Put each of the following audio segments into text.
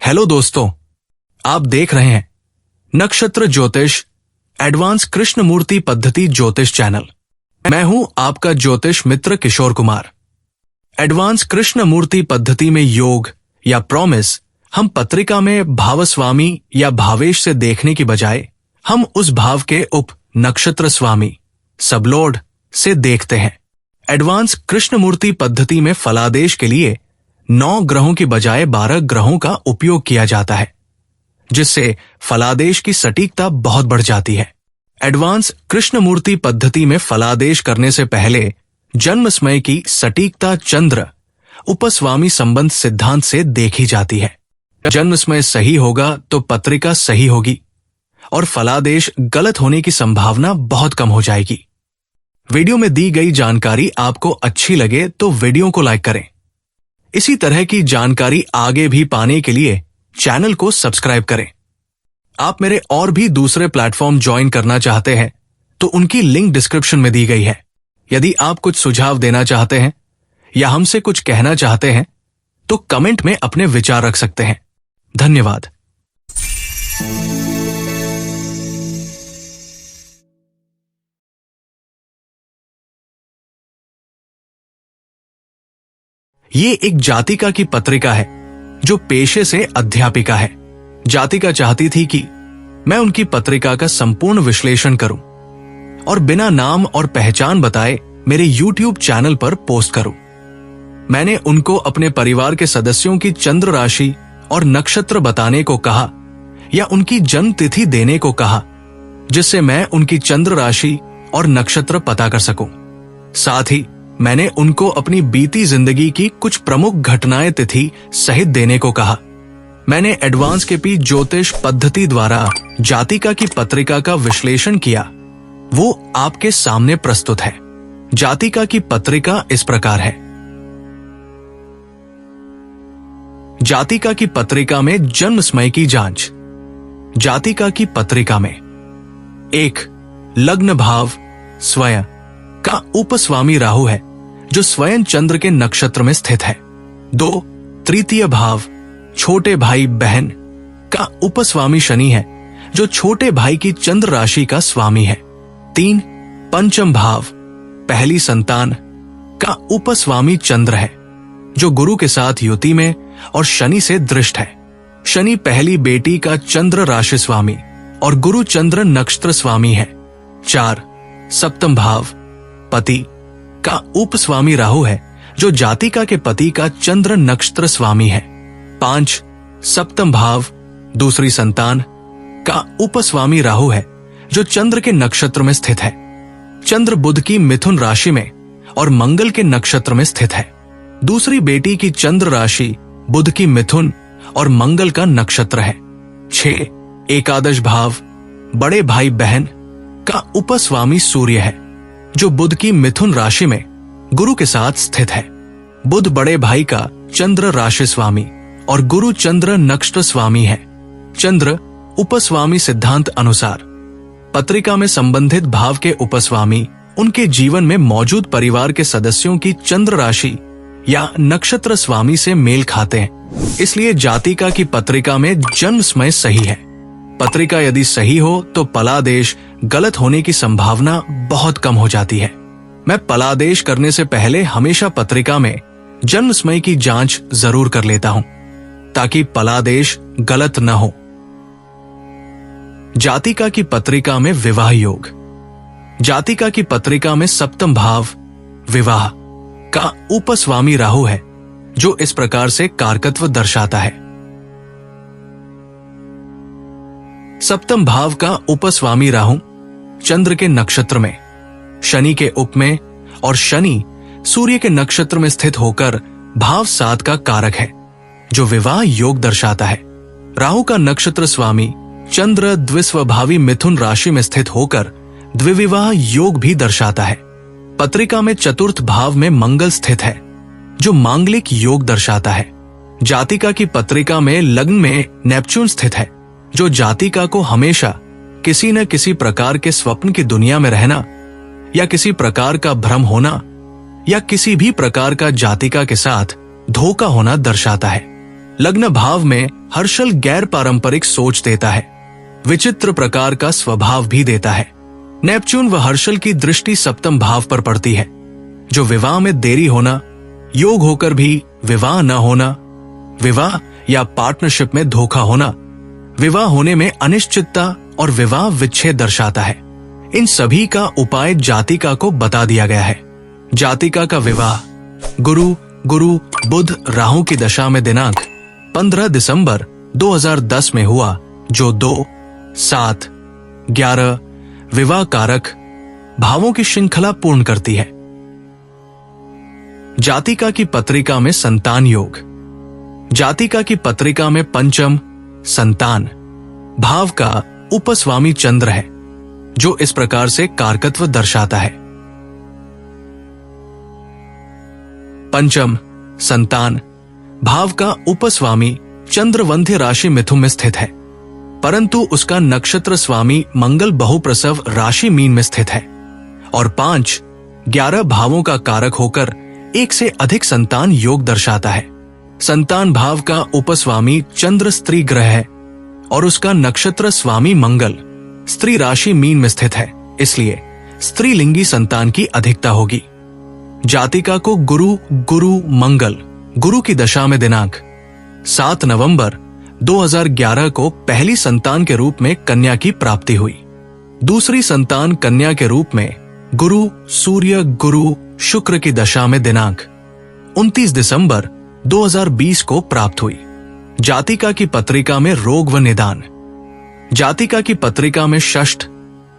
Hello दोस्तों, आप देख रहे हैं नक्षत्र ज्योतिष एडवांस कृष्णमूर्ति पद्धति ज्योतिष चैनल। मैं हूं आपका ज्योतिष मित्र किशोर कुमार। एडवांस कृष्णमूर्ति पद्धति में योग या प्रॉमिस हम पत्रिका में भावस्वामी या भावेश से देखने की बजाय हम उस भाव के उप नक्षत्र स्वामी सबलॉर्ड से देखते हैं। एडवांस कृष्णमूर्ति पद्धति में फलादेश के लिए 9 ग्रहों की बजाय 12 ग्रहों का उपयोग किया जाता है, जिससे फलादेश की सटीकता बहुत बढ़ जाती है। एडवांस कृष्णमूर्ति पद्धति में फलादेश करने से पहले जन्म समय की सटीकता चंद्र उपस्वामी संबंध सिद्धांत से देखी जाती है। जन्म समय सही होगा तो पत्रिका सही होगी और फलादेश गलत होने की संभावना बहुत कम हो जाएगी। वीडियो में दी गई जानकारी आपको अच्छी लगे तो वीडियो को लाइक करें। इसी तरह की जानकारी आगे भी पाने के लिए चैनल को सब्सक्राइब करें। आप मेरे और भी दूसरे प्लेटफॉर्म ज्वाइन करना चाहते हैं तो उनकी लिंक डिस्क्रिप्शन में दी गई है। यदि आप कुछ सुझाव देना चाहते हैं या हमसे कुछ कहना चाहते हैं तो कमेंट में अपने विचार रख सकते हैं। धन्यवाद। ये एक जातिका की पत्रिका है जो पेशे से अध्यापिका है। जातिका चाहती थी कि मैं उनकी पत्रिका का संपूर्ण विश्लेषण करूं और बिना नाम और पहचान बताए मेरे YouTube चैनल पर पोस्ट करूं। मैंने उनको अपने परिवार के सदस्यों की चंद्र राशि और नक्षत्र बताने को कहा या उनकी जन्म तिथि देने को कहा, जिससे मैं उनकी चंद्र राशि और नक्षत्र पता कर सकूं। साथ ही मैंने उनको अपनी बीती जिंदगी की कुछ प्रमुख घटनाएं तिथि सहित देने को कहा। मैंने एडवांस के पी ज्योतिष पद्धति द्वारा जातिका की पत्रिका का विश्लेषण किया, वो आपके सामने प्रस्तुत है। जातिका की पत्रिका इस प्रकार है। जातिका की पत्रिका में जन्म समय की जांच। जातिका की पत्रिका में 1. लग्न भाव स्वयं का उपस्वामी राहु है जो स्वयं चंद्र के नक्षत्र में स्थित है। 2. तृतीय भाव छोटे भाई बहन का उपस्वामी शनि है जो छोटे भाई की चंद्र राशि का स्वामी है। 3. पंचम भाव पहली संतान का उपस्वामी चंद्र है जो गुरु के साथ युति में और शनि से दृष्ट है। शनि पहली बेटी का चंद्र राशि स्वामी और गुरु चंद्र नक्षत्र स्वामी है। 4. सप्तम भाव पति का उपस्वामी राहु है जो जातिका के पति का चंद्र नक्षत्र स्वामी है। 5. सप्तम भाव दूसरी संतान का उपस्वामी राहु है जो चंद्र के नक्षत्र में स्थित है। चंद्र बुध की मिथुन राशि में और मंगल के नक्षत्र में स्थित है। दूसरी बेटी की चंद्र राशि बुध की मिथुन और मंगल का नक्षत्र है। 6. एकादश भाव बड़े भाई बहन का उपस्वामी सूर्य है जो बुध की मिथुन राशि में गुरु के साथ स्थित है। बुध बड़े भाई का चंद्र राशि स्वामी और गुरु चंद्र नक्षत्र स्वामी है। चंद्र उपस्वामी सिद्धांत अनुसार पत्रिका में संबंधित भाव के उपस्वामी उनके जीवन में मौजूद परिवार के सदस्यों की चंद्र राशि या नक्षत्र स्वामी से मेल खाते हैं। इसलिए जातिका की पत्रिका में जन्म समय सही है। पत्रिका यदि सही हो तो पलादेश गलत होने की संभावना बहुत कम हो जाती है। मैं पलादेश करने से पहले हमेशा पत्रिका में जन्म समय की जांच जरूर कर लेता हूं ताकि पलादेश गलत न हो। जातिका की पत्रिका में विवाह योग। जातिका की पत्रिका में सप्तम भाव विवाह का उपस्वामी राहु है जो इस प्रकार से कारकत्व दर्शाता है। सप्तम भाव का उपस्वामी राहु चंद्र के नक्षत्र में, शनि के उप में और शनि सूर्य के नक्षत्र में स्थित होकर भाव 7 का कारक है जो विवाह योग दर्शाता है। राहु का नक्षत्र स्वामी चंद्र द्विस्वभावी मिथुन राशि में स्थित होकर द्विविवाह योग भी दर्शाता है। पत्रिका में चतुर्थ भाव में मंगल स्थित है जो मांगलिक योग दर्शाता है। जातिका की पत्रिका में लग्न में नेपच्यून स्थित है जो जातिका को हमेशा किसी न किसी प्रकार के स्वप्न की दुनिया में रहना या किसी प्रकार का भ्रम होना या किसी भी प्रकार का जातिका के साथ धोखा होना दर्शाता है। लग्न भाव में हर्षल गैर पारंपरिक सोच देता है, विचित्र प्रकार का स्वभाव भी देता है। नेपच्यून व हर्षल की दृष्टि सप्तम भाव पर पड़ती है, जो विवाह में देरी होना, योग होकर भी विवाह न होना, विवाह या पार्टनरशिप में धोखा होना, विवाह होने में अनिश्चितता और विवाह विच्छेद दर्शाता है। इन सभी का उपाय जातिका को बता दिया गया है। जातिका का विवाह गुरु बुध राहु की दशा में दिनांक 15 दिसंबर 2010 में हुआ, जो 2, 7, 11 विवाह कारक भावों की श्रृंखला पूर्ण करती है। जातिका की पत्रिका में संतान योग। जातिका की पत्रिका में पंचम संतान भाव का उपस्वामी चंद्र है, जो इस प्रकार से कारकत्व दर्शाता है। पंचम संतान भाव का उपस्वामी चंद्रवंध्य राशि मिथुन में स्थित है, परंतु उसका नक्षत्र स्वामी मंगल बहुप्रसव राशि मीन में स्थित है और 5, 11 भावों का कारक होकर एक से अधिक संतान योग दर्शाता है। संतान भाव का उपस्वामी चंद्र स्त्री ग्रह है और उसका नक्षत्र स्वामी मंगल स्त्री राशि मीन में स्थित है, इसलिए स्त्रीलिंगी संतान की अधिकता होगी। जातिका को गुरु मंगल गुरु की दशा में दिनांक 7 नवंबर 2011 को पहली संतान के रूप में कन्या की प्राप्ति हुई। दूसरी संतान कन्या के रूप में गुरु शुक्र की दशा में दिनांक 29 दिसंबर 2020 को प्राप्त हुई। जातिका की पत्रिका में रोग व निदान। जातिका की पत्रिका में षष्ठ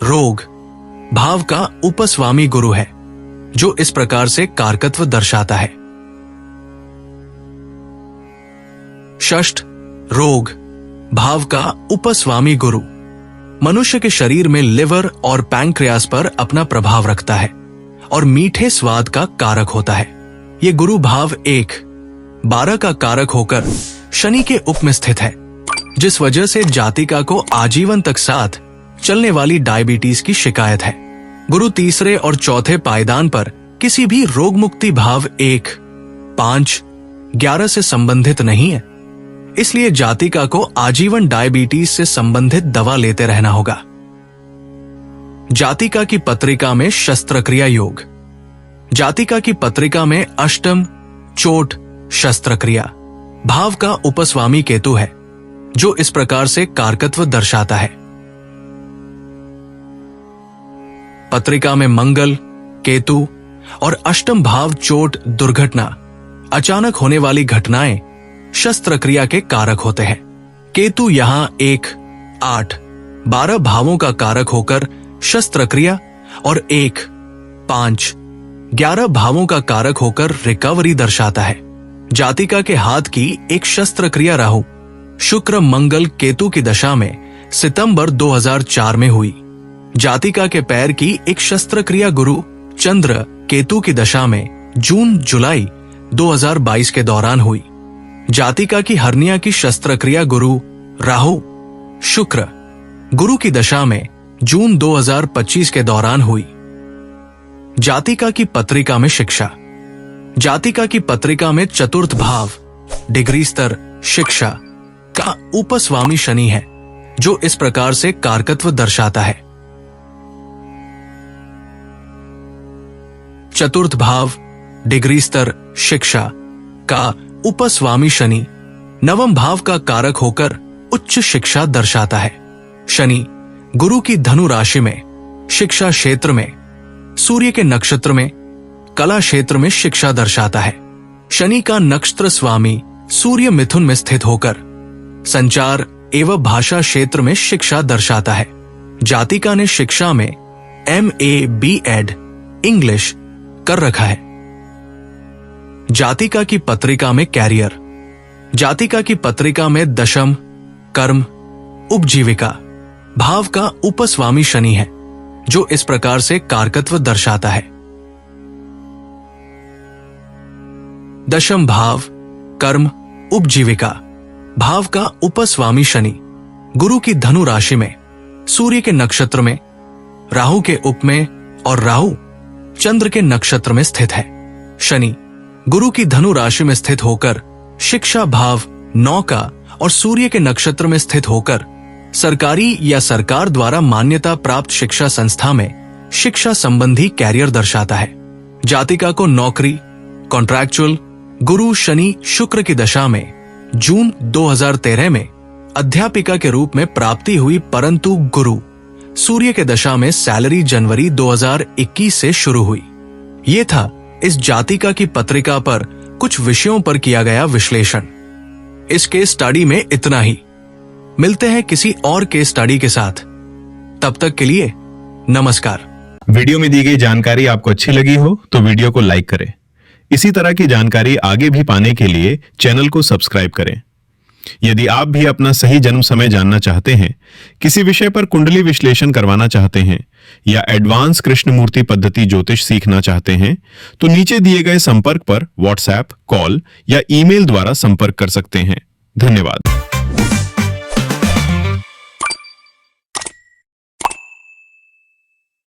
रोग भाव का उपस्वामी गुरु है, जो इस प्रकार से कारकत्व दर्शाता है। षष्ठ रोग भाव का उपस्वामी गुरु मनुष्य के शरीर में लिवर और पैंक्रियास पर अपना प्रभाव रखता है और मीठे स्वाद का कारक होता है। ये गुरु भाव 1-12 का कारक होकर शनि के उप में स्थित है, जिस वजह से जातिका को आजीवन तक साथ चलने वाली डायबिटीज की शिकायत है। गुरु तीसरे और चौथे पायदान पर किसी भी रोग मुक्ति भाव 1, 5, 11 से संबंधित नहीं है, इसलिए जातिका को आजीवन डायबिटीज से संबंधित दवा लेते रहना होगा। जातिका की पत्रिका में शस्त्रक्रिया योग। जातिका की पत्रिका में अष्टम चोट शस्त्रक्रिया भाव का उपस्वामी केतु है, जो इस प्रकार से कारकत्व दर्शाता है। पत्रिका में मंगल, केतु और अष्टम भाव चोट दुर्घटना, अचानक होने वाली घटनाएं शस्त्रक्रिया के कारक होते हैं। केतु यहां 1, 8, 12 भावों का कारक होकर शस्त्रक्रिया और 1, 5, 11 भावों का कारक होकर रिकवरी दर्शाता है। जातिका के हाथ की एक शस्त्रक्रिया राहु शुक्र मंगल केतु की दशा में सितंबर 2004 में हुई। जातिका के पैर की एक शस्त्रक्रिया गुरु चंद्र केतु की दशा में जून जुलाई 2022 के दौरान हुई। जातिका की हर्निया की शस्त्रक्रिया गुरु राहु शुक्र गुरु की दशा में जून 2025 के दौरान हुई। जातिका की पत्रिका में शिक्षा। जातिका की पत्रिका में चतुर्थ भाव डिग्री स्तर शिक्षा का उपस्वामी शनि है, जो इस प्रकार से कारकत्व दर्शाता है। चतुर्थ भाव डिग्री स्तर शिक्षा का उपस्वामी शनि नवम भाव का कारक होकर उच्च शिक्षा दर्शाता है। शनि गुरु की धनु राशि में शिक्षा क्षेत्र में, सूर्य के नक्षत्र में, कला क्षेत्र में शिक्षा दर्शाता है। शनि का नक्षत्र स्वामी सूर्य मिथुन में स्थित होकर संचार एवं भाषा क्षेत्र में शिक्षा दर्शाता है। जातिका ने शिक्षा में MA B.Ed इंग्लिश कर रखा है। जातिका की पत्रिका में कैरियर। जातिका की पत्रिका में दशम कर्म उपजीविका भाव का उपस्वामी शनि है, जो इस प्रकार से कारकत्व दर्शाता है। दशम भाव कर्म उपजीविका भाव का उपस्वामी शनि गुरु की धनु राशि में, सूर्य के नक्षत्र में, राहु के उप में और राहु चंद्र के नक्षत्र में स्थित है। शनि गुरु की धनु राशि में स्थित होकर शिक्षा भाव नौका और सूर्य के नक्षत्र में स्थित होकर सरकारी या सरकार द्वारा मान्यता प्राप्त शिक्षा संस्था में शिक्षा संबंधी कैरियर दर्शाता है। जातिका को नौकरी, कॉन्ट्रैक्चुअल, गुरु शनि शुक्र की दशा में जून 2013 में अध्यापिका के रूप में प्राप्ति हुई, परंतु गुरु सूर्य के दशा में सैलरी जनवरी 2021 से शुरू हुई। ये था इस जातिका की पत्रिका पर कुछ विषयों पर किया गया विश्लेषण। इस केस स्टडी में इतना ही। मिलते हैं किसी और केस स्टडी के साथ। तब तक के लिए नमस्कार। वीडियो में दी गई जानकारी आपको अच्छी लगी हो तो वीडियो को लाइक करें। इसी तरह की जानकारी आगे भी पाने के लिए चैनल को सब्सक्राइब करें। यदि आप भी अपना सही जन्म समय जानना चाहते हैं, किसी विषय पर कुंडली विश्लेषण करवाना चाहते हैं या एडवांस कृष्णमूर्ति पद्धति ज्योतिष सीखना चाहते हैं तो नीचे दिए गए संपर्क पर व्हाट्सएप, कॉल या ईमेल द्वारा संपर्क कर सकते हैं। धन्यवाद।